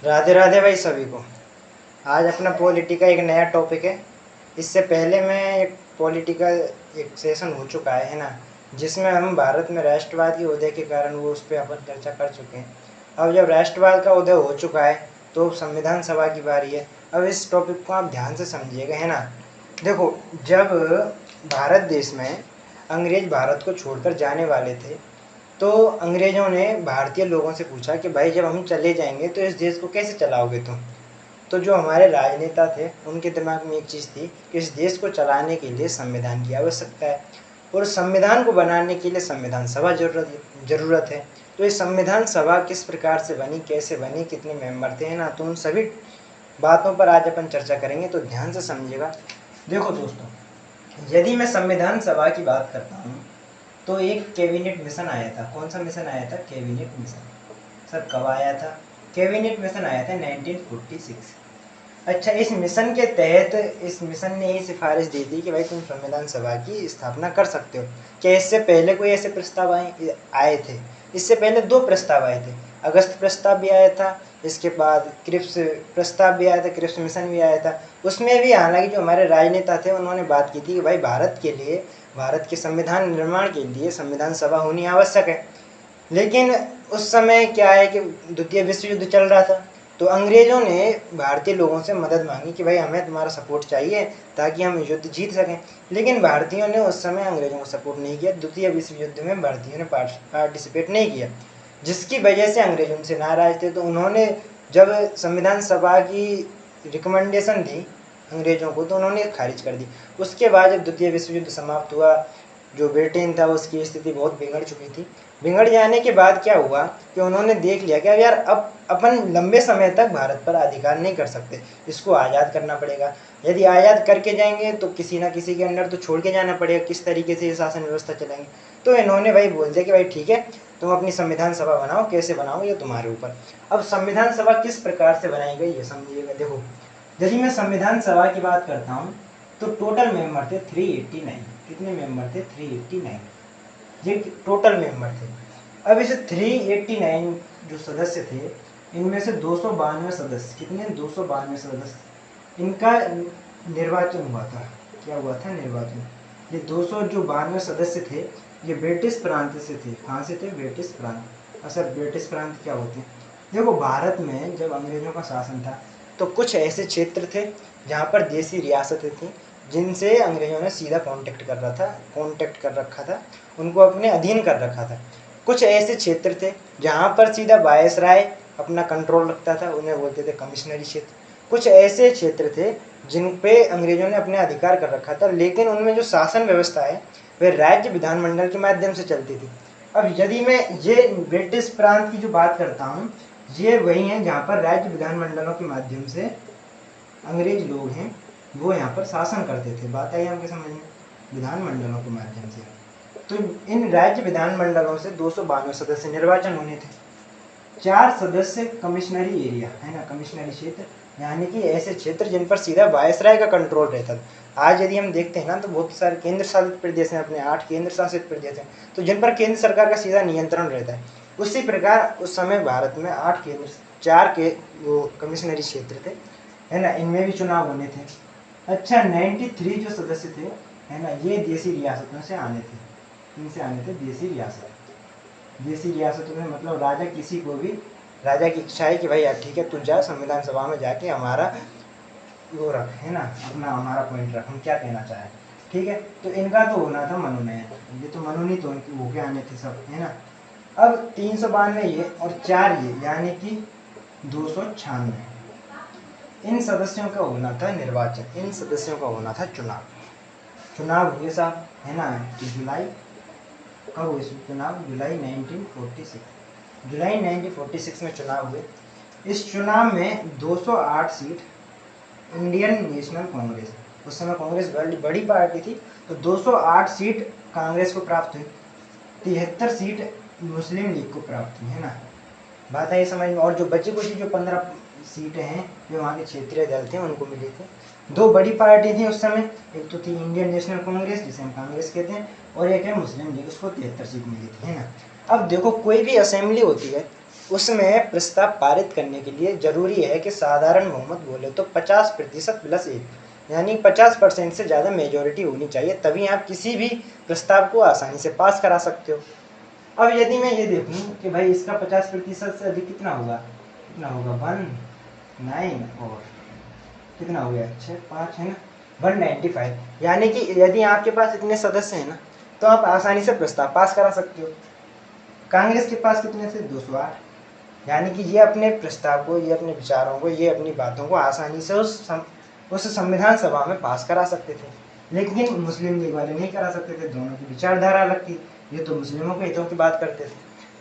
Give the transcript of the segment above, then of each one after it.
राधे राधे भाई सभी को। आज अपना पॉलिटी का एक नया टॉपिक है। इससे पहले मैं एक पॉलिटी का एक सेशन हो चुका है ना, जिसमें हम भारत में राष्ट्रवाद के उदय के कारण वो उस पर अपन चर्चा कर चुके हैं। अब जब राष्ट्रवाद का उदय हो चुका है तो संविधान सभा की बारी है। अब इस टॉपिक को आप ध्यान से समझिएगा, है ना। देखो, जब भारत देश में अंग्रेज भारत को छोड़कर जाने वाले थे तो अंग्रेज़ों ने भारतीय लोगों से पूछा कि भाई जब हम चले जाएंगे तो इस देश को कैसे चलाओगे तुम। तो जो हमारे राजनेता थे उनके दिमाग में एक चीज़ थी कि इस देश को चलाने के लिए संविधान की आवश्यकता है, और संविधान को बनाने के लिए संविधान सभा ज़रूरत है। तो ये संविधान सभा किस प्रकार से बनी, कैसे बनी, कितने मेंबर थे, है ना। तो उन सभी बातों पर आज अपन चर्चा करेंगे, तो ध्यान से समझिएगा। देखो दोस्तों, यदि मैं संविधान सभा की बात करता हूँ तो एक कैबिनेट मिशन आया था। कौन सा मिशन आया था? Cabinet mission. सर कब आया था? कैबिनेट मिशन आया था 1946। अच्छा, इस मिशन के तहत इस मिशन ने ये सिफारिश दी थी कि भाई तुम संविधान सभा की स्थापना कर सकते हो। क्या इससे पहले कोई ऐसे प्रस्ताव आए थे? इससे पहले दो प्रस्ताव आए थे। अगस्त प्रस्ताव भी आया था, इसके बाद क्रिप्स प्रस्ताव भी आया था, क्रिप्स मिशन भी आया था। उसमें भी हालांकि जो हमारे राजनेता थे उन्होंने बात की थी कि भाई भारत के लिए, भारत के संविधान निर्माण के लिए संविधान सभा होनी आवश्यक है। लेकिन उस समय क्या है कि द्वितीय विश्व युद्ध चल रहा था, तो अंग्रेज़ों ने भारतीय लोगों से मदद मांगी कि भाई हमें तुम्हारा सपोर्ट चाहिए ताकि हम युद्ध जीत सकें। लेकिन भारतीयों ने उस समय अंग्रेज़ों को सपोर्ट नहीं किया। द्वितीय विश्व युद्ध में भारतीयों ने पार्टिसिपेट नहीं किया, जिसकी वजह से अंग्रेज उनसे नाराज थे। तो उन्होंने जब संविधान सभा की रिकमेंडेशन दी अंग्रेज़ों को, तो उन्होंने खारिज कर दी। उसके बाद जब द्वितीय विश्व युद्ध समाप्त हुआ, जो ब्रिटेन था उसकी स्थिति बहुत बिगड़ चुकी थी। बिगड़ जाने के बाद क्या हुआ कि उन्होंने देख लिया कि यार अब अपन लंबे समय तक भारत पर अधिकार नहीं कर सकते, इसको आज़ाद करना पड़ेगा। यदि आज़ाद करके जाएंगे तो किसी ना किसी के अंडर तो छोड़ के जाना पड़ेगा, किस तरीके से ये शासन व्यवस्था चलाएंगे। तो इन्होंने भाई बोल दिया कि भाई ठीक है, तुम अपनी संविधान सभा बनाओ, कैसे बनाओ ये तुम्हारे ऊपर। अब संविधान सभा किस प्रकार से बनाई गई ये समझिएगा। देखो, यदि मैं संविधान सभा की बात करता हूँ तो टोटल मेंबर थे 389। कितने मेंबर थे? 389। ये टोटल मेंबर थे। अब इसे 389 जो सदस्य थे, इनमें से 292 सदस्य, कितने? 292 सदस्य, इनका निर्वाचन हुआ था। क्या हुआ था? निर्वाचन। ये 292 सदस्य थे, ये ब्रिटिश प्रांत से थे। कहाँ से थे? ब्रिटिश प्रांत। अच्छा, ब्रिटिश प्रांत क्या होते हैं? देखो, भारत में जब अंग्रेजों का शासन था तो कुछ ऐसे क्षेत्र थे जहाँ पर देसी रियासतें थीं जिनसे अंग्रेजों ने सीधा कांटेक्ट कर रखा था, उनको अपने अधीन कर रखा था। कुछ ऐसे क्षेत्र थे जहाँ पर सीधा वायसराय अपना कंट्रोल रखता था, उन्हें बोलते थे कमिश्नरी क्षेत्र। कुछ ऐसे क्षेत्र थे जिन पे अंग्रेजों ने अपने अधिकार कर रखा था, लेकिन उनमें जो शासन व्यवस्था है वह राज्य विधानमंडल के माध्यम से चलती थी। अब यदि मैं ये ब्रिटिश प्रांत की जो बात करता हूँ, ये वही है जहाँ पर राज्य विधानमंडलों के माध्यम से अंग्रेज लोग हैं वो यहाँ पर शासन करते थे। बात आई आपके समझ में? विधानमंडलों के माध्यम से। तो इन राज्य विधानमंडलों से 292 सदस्य निर्वाचन होने थे। 4 सदस्य कमिश्नरी एरिया, है ना, कमिश्नरी क्षेत्र, यानी कि ऐसे क्षेत्र जिन पर सीधा वायसराय का कंट्रोल रहता था। आज यदि हम देखते हैं ना तो बहुत सारे केंद्र शासित प्रदेश हैं, अपने 8 केंद्र शासित प्रदेश हैं, तो जिन पर केंद्र सरकार का सीधा नियंत्रण रहता है। उसी प्रकार उस समय भारत में 4 के वो कमिश्नरी क्षेत्र थे, है ना, इनमें भी चुनाव होने थे। अच्छा, 93 जो सदस्य थे, है ना, ये देसी रियासतों से आने थे। इनसे आने थे देसी रियासत। देसी रियासतों में मतलब राजा किसी को भी, राजा की इच्छा है कि भाई यार ठीक है, तू जा संविधान सभा में जाके हमारा वो रख, है ना, अपना हमारा पॉइंट रख, हम क्या कहना चाहें, ठीक है। तो इनका तो होना था मनोनयन, ये तो मनोनीत होके आने थे सब, है ना। अब 392 ये और 4 ये, यानी कि 296 इन सदस्यों का होना था निर्वाचन, इन सदस्यों का होना था चुनाव। चुनाव हुए साहब, है ना, कि जुलाई, कब हुए चुनाव? जुलाई 1946। जुलाई 1946 में चुनाव हुए। इस चुनाव में 208 सीट इंडियन नेशनल कांग्रेस, उस समय कांग्रेस बड़ी पार्टी थी, तो 208 सीट कांग्रेस को प्राप्त हुई। 73 सीट मुस्लिम लीग को प्राप्त हुई, है ना। बात है समझ में। और जो बची कुछ जो 15 सीटें हैं जो वहाँ के क्षेत्रीय दल थे उनको मिली थी। 2 बड़ी पार्टी थी उस समय, एक तो थी इंडियन नेशनल कांग्रेस जिसे हम कांग्रेस कहते हैं, और एक है मुस्लिम लीग, उसको 73 सीट मिली थी, है ना। अब देखो, कोई भी असेंबली होती है उसमें प्रस्ताव पारित करने के लिए जरूरी है कि साधारण बहुमत बोले तो 50% प्लस 1 यानी 50% से ज़्यादा मेजोरिटी होनी चाहिए, तभी आप किसी भी प्रस्ताव को आसानी से पास करा सकते हो। अब यदि मैं ये देखूं कि भाई इसका 50% से अधिक कितना होगा, 1 9 और कितना हो गया 6 5 है ना 195, यानी कि यदि आपके पास इतने सदस्य हैं ना तो आप आसानी से प्रस्ताव पास करा सकते हो। कांग्रेस के पास कितने थे 208, यानी कि ये अपने प्रस्ताव को, ये अपने विचारों को, ये अपनी बातों को आसानी से उस संविधान सभा में पास करा सकते थे। लेकिन मुस्लिम लीग वाले नहीं करा सकते थे, दोनों की विचारधारा अलग थी, ये तो मुस्लिमों के हितों की बात करते थे।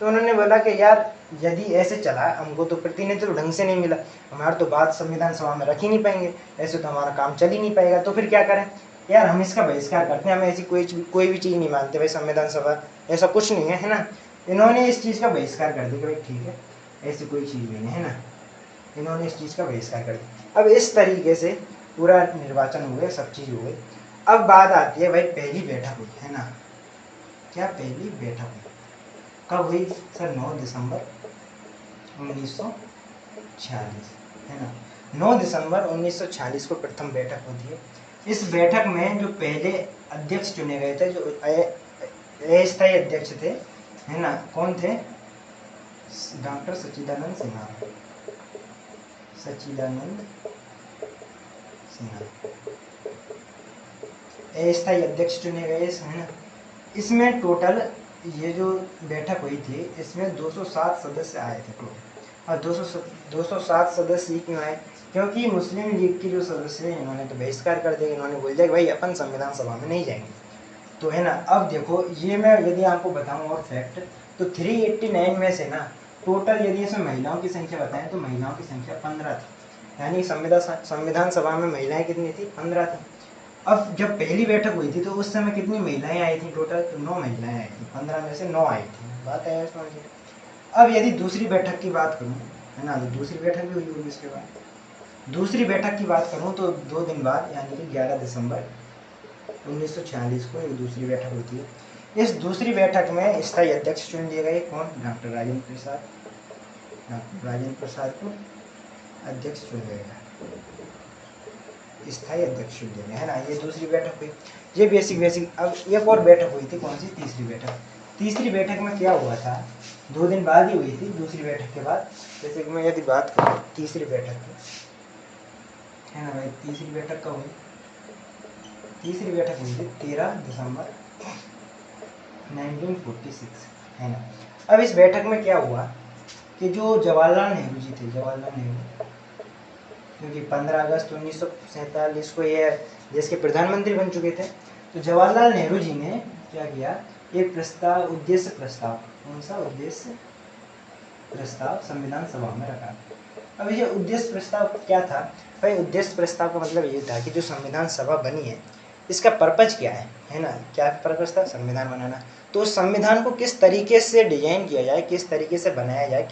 तो उन्होंने बोला कि यार यदि ऐसे चला, हमको तो प्रतिनिधित्व ढंग से नहीं मिला, हमारा तो बात संविधान सभा में रख ही नहीं पाएंगे, ऐसे तो हमारा काम चल ही नहीं पाएगा, तो फिर क्या करें यार, हम इसका बहिष्कार करते हैं, हमें ऐसी कोई भी चीज़ नहीं मानते भाई, संविधान सभा ऐसा कुछ नहीं है ना। इन्होंने इस चीज़ का बहिष्कार कर दिया कि भाई ठीक है, ऐसी कोई चीज़ नहीं है ना, इन्होंने इस चीज़ का बहिष्कार कर दिया। अब इस तरीके से पूरा निर्वाचन हो गया, सब चीज़ हो गई। अब बात आती है भाई पहली बैठक हुई है ना, क्या पहली बैठक हुई कब हुई सर? 9 दिसंबर 1946 है ना, 9 दिसंबर 1946 को प्रथम बैठक होती है। इस बैठक में जो पहले अध्यक्ष चुने गए थे, जो अस्थायी अध्यक्ष थे है ना, कौन थे? डॉक्टर सच्चिदानंद सिन्हा, सच्चिदानंद सिन्हा अस्थायी अध्यक्ष चुने गए है ना। इसमें टोटल ये जो बैठक हुई थी इसमें 207 सदस्य आए थे टोटल। और 207 सदस्य क्यों आए? क्योंकि मुस्लिम लीग के जो सदस्य हैं इन्होंने तो बहिष्कार कर दिया, इन्होंने बोल दिया कि भाई अपन संविधान सभा में नहीं जाएंगे, तो है ना। अब देखो ये मैं यदि आपको बताऊं और फैक्ट, तो 389 में से ना टोटल यदि इसमें महिलाओं की संख्या बताएं तो महिलाओं की संख्या 15 थी, यानी संविधान सभा में महिलाएं कितनी थी? 15 थी। अब जब पहली बैठक हुई थी तो उस समय कितनी महिलाएं आई थी टोटल? तो 9 महिलाएं आई थी, 15 में से 9 आई थी। बात है समझिए। अब यदि दूसरी बैठक की बात करूं है ना, तो दूसरी बैठक भी हुई होगी इसके बाद। दूसरी बैठक की बात करूं तो 2 दिन बाद यानी कि 11 दिसंबर 1946 को एक दूसरी बैठक होती है। इस दूसरी बैठक में स्थायी अध्यक्ष चुन लिए गए, कौन? डॉक्टर राजेंद्र प्रसाद। डॉक्टर राजेंद्र प्रसाद को अध्यक्ष चुन गया, स्थायी अध्यक्ष चुन लिए है ना। ये दूसरी बैठक हुई, ये बेसिक। अब एक और बैठक हुई थी, कौन सी? तीसरी बैठक। तीसरी बैठक में क्या हुआ था? 2 दिन बाद ही हुई थी दूसरी बैठक के बाद। जैसे कि मैं यदि बात करूँ तीसरी बैठक की है ना भाई, तीसरी बैठक कब हुई? तीसरी बैठक हुई थी 13 दिसंबर 1946 है ना। अब इस बैठक में क्या हुआ कि जो जवाहरलाल नेहरू जी थे, जवाहरलाल नेहरू, क्योंकि 15 अगस्त 1947 को ये देश के प्रधानमंत्री बन चुके थे, तो जवाहरलाल नेहरू जी ने क्या किया, एक प्रस्ताव, उद्देश्य प्रस्ताव, कौन सा? उद्देश्य प्रस्ताव संविधान सभा में रखा। अब ये उद्देश्य प्रस्ताव क्या था भाई? उद्देश्य प्रस्ताव का मतलब ये था कि जो संविधान सभा बनी है इसका पर्पज क्या है ना, क्या पर्पज था? संविधान बनाना। तो उस संविधान को किस तरीके से डिजाइन किया जाए, किस तरीके से बनाया जाए,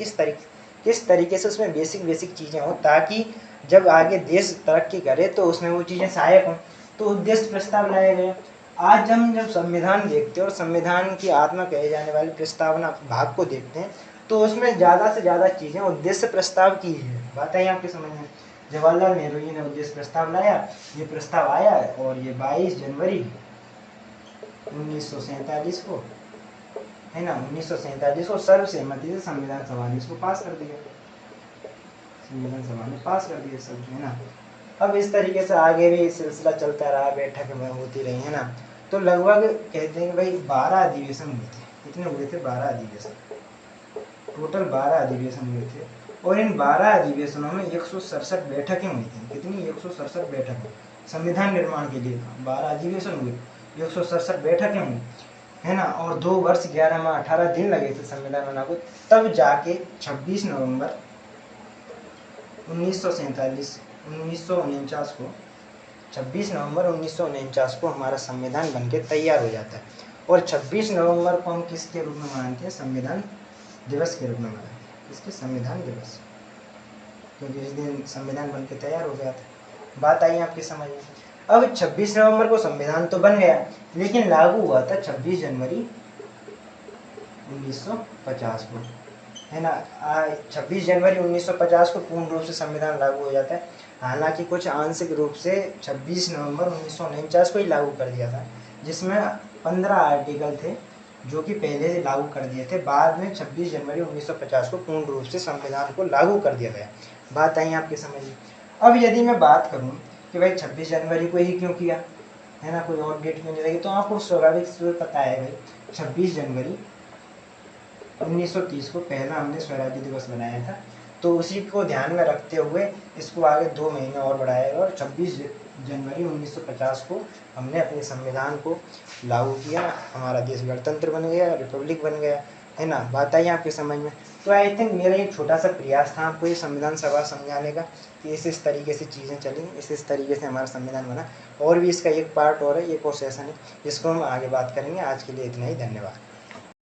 किस तरीके से उसमें बेसिक चीज़ें हों, ताकि जब आगे देश तरक्की करे तो उसमें वो चीज़ें सहायक हों। तो उद्देश्य प्रस्ताव लाया गया। आज हम जब संविधान देखते हैं और संविधान की आत्मा कहे जाने वाली प्रस्तावना भाग को देखते हैं तो उसमें ज़्यादा से ज़्यादा चीज़ें उद्देश्य प्रस्ताव की है। बात आई आपके समझ में? जवाहरलाल नेहरू जी ने उद्देश्य प्रस्ताव लाया, ये प्रस्ताव आया और ये 22 जनवरी 1947 को है ना, 1947 को सर्वसहमति से संविधान सभा ने इसको पास कर दिया, संविधान सभा ने पास कर दिया सब है ना। अब इस तरीके से आगे भी सिलसिला चलता रहा, बैठक में होती रही है ना। तो लगभग कहते हैं कि भाई 12 अधिवेशन हुए थे। कितने हुए थे? 12 अधिवेशन, टोटल 12 अधिवेशन हुए थे। और इन 12 अधिवेशनों में 167 बैठकें हुई थी। कितनी? 167 बैठकें संविधान निर्माण के लिए। 12 अधिवेशन हुए, 167 बैठकें हुई है ना। और 2 वर्ष 11 माह 18 दिन लगे थे संविधान बनाने को। तब जाके 26 नवंबर 1949 को 26 नवंबर 1949 को हमारा संविधान बनके तैयार हो जाता है। और 26 नवंबर को हम किसके रूप में मनाते हैं? संविधान दिवस के रूप में मनाते हैं। किसके? संविधान दिवस, क्योंकि इस दिन संविधान बनके तैयार हो गया था। बात आई आपकी समझ में? अब 26 नवंबर को संविधान तो बन गया, लेकिन लागू हुआ था 26 जनवरी 1950 को है ना। 26 जनवरी 1950 को पूर्ण रूप से संविधान लागू हो जाता है। हालांकि कुछ आंशिक रूप से 26 नवंबर 1949 को ही लागू कर दिया था, जिसमें 15 आर्टिकल थे जो कि पहले से लागू कर दिए थे। बाद में 26 जनवरी 1950 को पूर्ण रूप से संविधान को लागू कर दिया गया। बात आई आपके समझ में। अब यदि मैं बात करूं कि भाई 26 जनवरी को ही क्यों किया, है ना, कोई और डेट क्यों नहीं लगी, तो आपको स्वाभाविक से पता है भाई 26 जनवरी 1930 को पहला हमने स्वराज्य दिवस बनाया था, तो उसी को ध्यान में रखते हुए इसको आगे 2 महीने और बढ़ाया गया और 26 जनवरी 1950 को हमने अपने संविधान को लागू किया। हमारा देश गणतंत्र बन गया, रिपब्लिक बन गया, है ना। बात आई आपके समझ में। तो आई थिंक मेरा एक छोटा सा प्रयास था आपको ये संविधान सभा समझाने का कि इस तरीके से चीज़ें चली, इस तरीके से हमारा संविधान बना। और भी इसका एक पार्ट और है, एक और सेशन है जिसको हम आगे बात करेंगे। आज के लिए इतना ही, धन्यवाद।